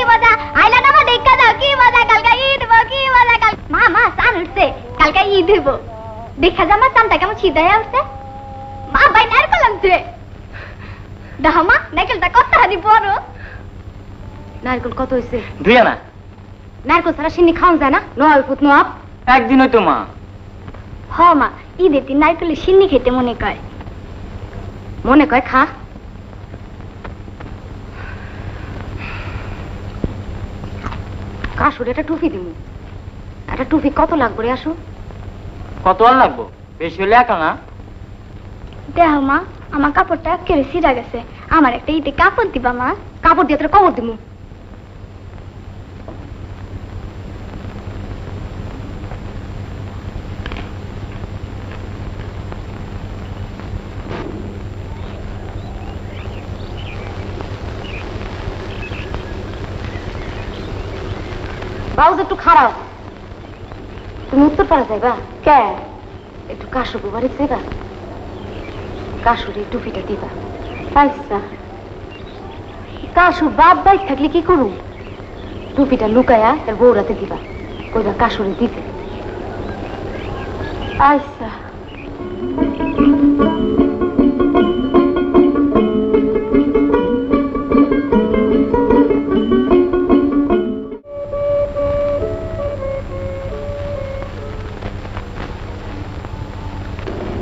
মজা আইলা না দেখা দাও কি মজা কালকে ঈদ হইব কি মজা কাল মা মা চান উঠছে কালকে ঈদ হইব দেখা যা মা চানটা কেমন ছিদায় উঠছে মা ভাই নারকেল আনছে দেখো মা নারকেলটা কত হানি বড় নারকেল কত হয়েছে 2 আনা নারকেল ছাড়া সিন্নি খাওয়া যায় না নোয়াল পুত নোয়াব একদিন হইতো মা হ মা ঈদের দিন নারকেলের সিন্নি খেতে মনে কয় খা কাশুর একটা টুপি দিব একটা টুপি কত লাগবে রে আসো কত আর লাগবো বেশি হলে 1 আনা দেখ মা আমার কাপড়টা কেড়ে ছিঁড়া গেছে আমার একটা ঈদে কাপড় দিবা মা কাপড় দিয়ে তোর কবর দিব বাউজ একটু খারাপ তুমি উত্তর পারা যাইবা কে একটু কাশু বাড়ি যাইবা কাশুরে টুপিটা দিবা আচ্ছা কাশু বাপ বাইক থাকলে কি করুম টুপিটা লুকায়া তার বউরাতে দিবা কইবা কাশুরে দিতে আচ্ছা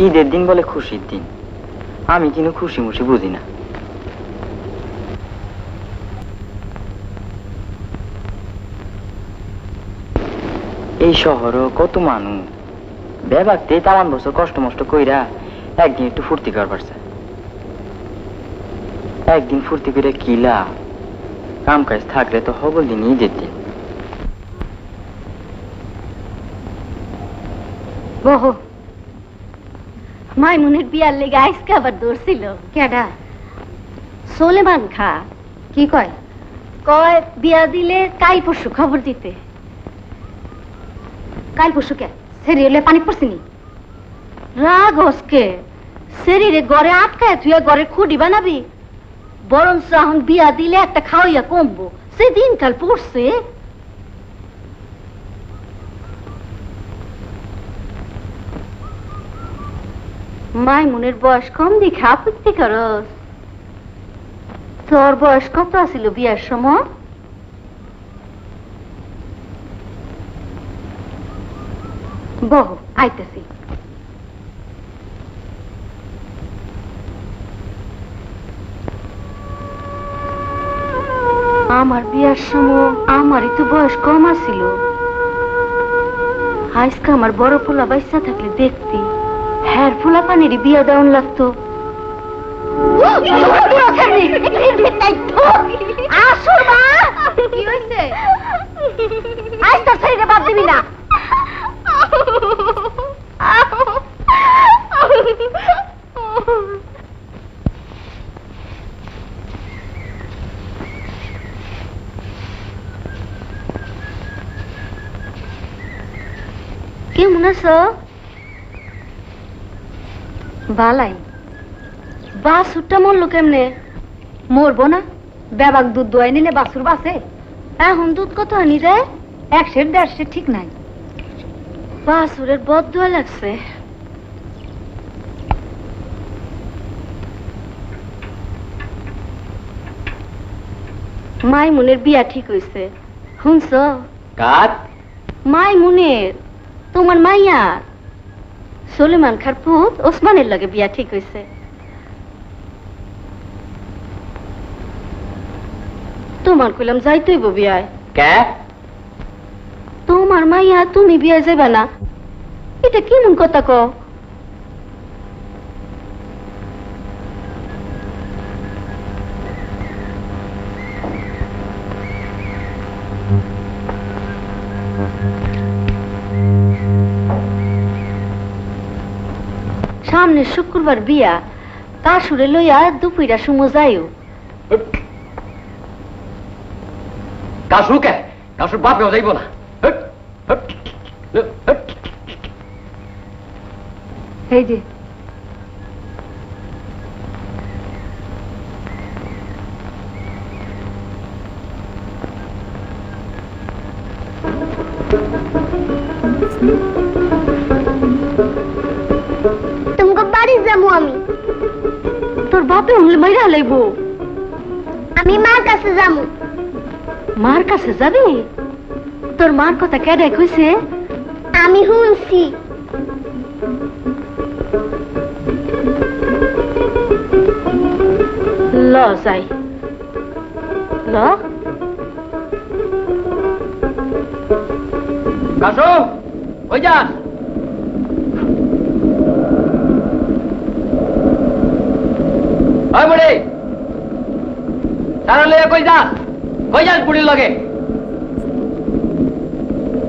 ঈদের দিন বলে খুশির দিন আমি কিন্তু খুশি মুশি বুঝি না এই শহরও কত মানুষ বেবাকতে 53 বছর কষ্ট মষ্ট কইরা একদিন একটু ফুর্তি করবার চায় একদিন ফুর্তি করে কি লাভ কাম কাজ থাকলে তো হবল দিন ঈদের দিন বহু মাইমুনের বিয়ার লেগে আইসকে আবার দৌড়ছিল কেডা সোলেমান খা কি কয় কয় বিয়া দিলে কাল পরশু খবর দিতে কাল পরশু কে শরীরে পানি পড়ছিনি রাগ হসকে শরীরে ঘরে আটকায় তুই ঘরে খুঁড়ি বানাবি বরং এখন বিয়া দিলে একটা খাওয়াইয়া কমবো সেদিন কাল পড়ছে মাইমুনের বয়স কম দেখে আপত্তি করস তোর বয়স কত আছিল বিয়ার সময় বহু আইতেছি আমার বিয়ার সময় আমারই তো বয়স কম আছিল আজকে আমার বড় পোলা বাইসা থাকলে দেখতি হ্যার ফুলা পানির বিয়া দেওয়ান লাগতো বাদ দিবি না কেমন আছো বালাই বাসুরটা মরলো কেমনে মরবো না বেবাক দুধ দোয়াই নিলে বাসুর বাসে এখন দুধ কত আনি যায় 100-150 ঠিক নাই বাসুরের বদ দোয়া লাগছে মাইমুনের বিয়া ঠিক হইছে শুনছ কার মাইমুনের তোমার মাইয়া সোলেমান খার পুত ওসমানের লগে বিয়া ঠিক হইছে তোমার কইলাম যাইতেইব বিয়ায় কে তোমার মাইয়া তুমি বিয়া যাবে না এটা কেমন কথা কও সামনে শুক্রবার বিয়া কাশুরে লইয়া দুপুরা সময় যাইও কাশু কে কাশুর বাপেও যাইব না এই যে যাবো আমি। তোর বাপে উনলে মাইরা লাইবো। আমি মার কাছে যাবো। মার কাছে যাবি? তোর মার কথা কেডা কইছে? আমি শুনছি। ল যাই ল। কাসু কই যাস? ওই বুড়ি সারা লইয়া কই যাস? কই যাস বুড়ির লগে?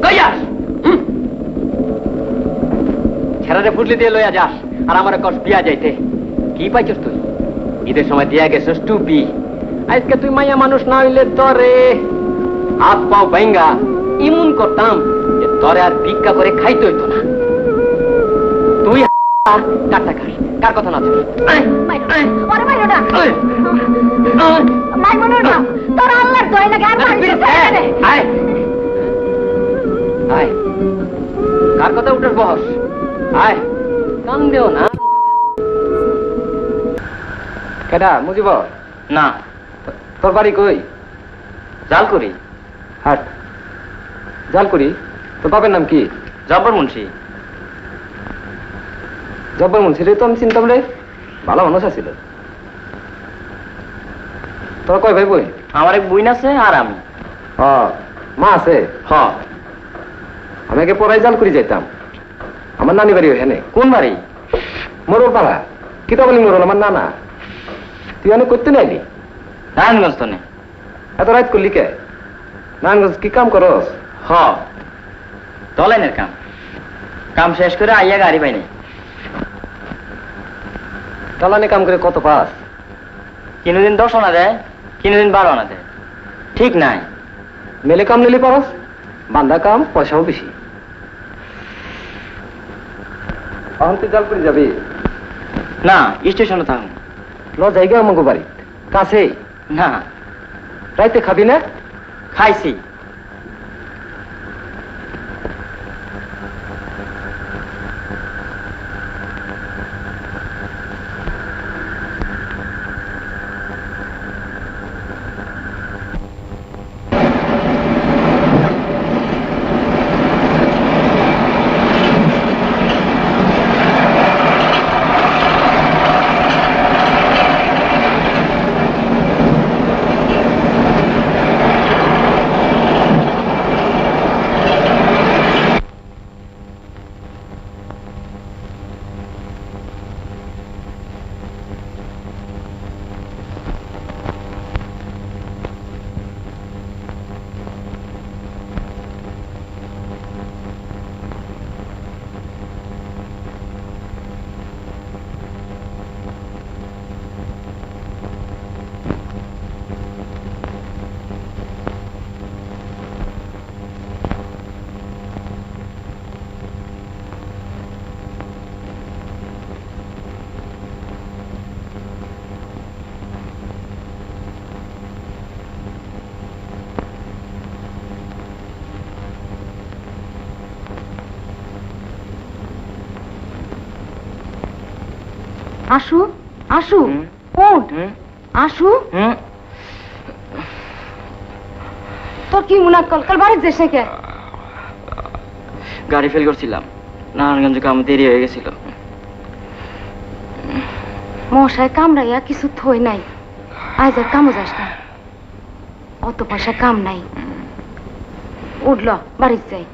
কই যাস? ছেড়ারে ফুটলি দিয়ে লইয়া যাস আর আমার কষ্ট দিয়া যাইতে। কি পাইছস তুই? ঈদের সময় দিয়া গেছস টুপি। আজকে তুই মাইয়া মানুষ না হইলে তরে হাত পাও ভেঙ্গা ইমুন করতাম যে তরে আর ভিক্ষা করে খাইতে হইতো না। তুই কার টাকা কার কথা না তুই? ওরে মাইরো না। মাইরো না। তোর আল্লাহর দয়া লাগে আর মারিস না। আয় আয় কার কথা উঠের বহস? আয় কান দেও না। কেডা মুজিব? না তোর বাড়ি কই? জাল করি। হাট জালকুড়ি। তোর বাপের নাম কি? জব্বর মুন্সি। জব্বর মুন্সি রে তো আমি চিনতাম রে, ভালো মানুষ আছিল। তোর কয় ভাই বই? আমার এক বইন আছে আর আমি। মা আছে? হ। আমি আগে পড়াই জালকুড়ি যাইতাম। আমার নানি বাড়ি ওখানে। কোন বাড়ি? মোরল পাড়া। কিতা বলি মোরল আমার নানা। তুই অনেক করতে নাইলি? নারায়ণগঞ্জ তো নেই। এত রাত করলি কে? নারায়ণগঞ্জ কি কাম করস? হ দলাইনের কাম। কাম শেষ করে আইয়া গাড়ি পাইনি। চালানি কাম করে কত পাস? কিনুদিন 10 আনা দেয়, কিনুদিন 12 আনা দেয়। ঠিক নাই। মেলে কাম নিলি পারস? বান্ধা কাম, পয়সাও বেশি। এখন তুই জালকুড়ি যাবি? না স্টেশনে থাকুন। ল জায়গা আমাকে বাড়ি কাছে। না রাইতে খাবি না? খাইছি। আসু আসু ওঠ আসু। তোর কি মনে কলকাল বাড়ি যেস কে? গাড়ি ফেল করছিলাম, নারায়ণগঞ্জে কাম দেরি হয়ে গেছিল। মশায় কামড়াইয়া কিছু থই নাই। আজ আর কামও যাস না, অত পয়সা কাম নাই। উঠল বাড়ির যাই।